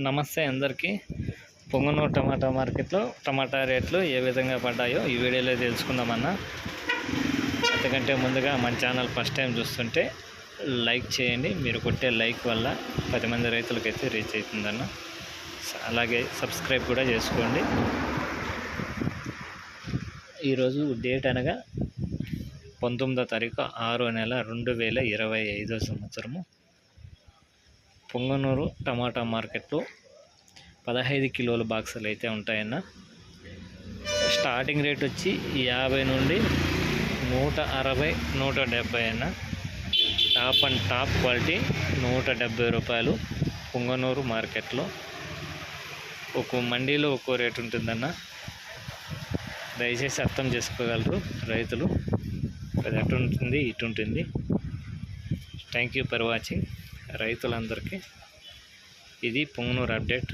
నమస్తే అందరికీ. పొంగనూరు టమాటా మార్కెట్లో టమాటా రేట్లు ఏ విధంగా పడ్డాయో ఈ వీడియోలో తెలుసుకుందామన్నా. అంతకంటే ముందుగా మన ఛానల్ ఫస్ట్ టైం చూస్తుంటే లైక్ చేయండి. మీరు కొట్టే లైక్ వల్ల 10 మంది రైతులకైతే రీచ్ అవుతుందన్న. అలాగే సబ్స్క్రైబ్ కూడా చేసుకోండి. ఈరోజు డేట్ అనగా 19వ తారీఖు 6వ నెల 2025 సంవత్సరము. పొంగనూరు టమాటా మార్కెట్లో 15 కిలోల బాక్సులు అయితే ఉంటాయన్న. స్టార్టింగ్ రేట్ వచ్చి 50 నుండి 160, 170 అన్న. టాప్ అండ్ టాప్ క్వాలిటీ 170 రూపాయలు పొంగనూరు మార్కెట్లో. ఒక్కో మండీలో ఒక్కో రేటు ఉంటుందన్న. దయచేసి అర్థం చేసుకోగలరు రైతులు. అది అటు ఉంటుంది, ఇటు ఉంటుంది. Thank you for watching. రైతులందరికీ ఇది పొంగనూరు అప్డేట్.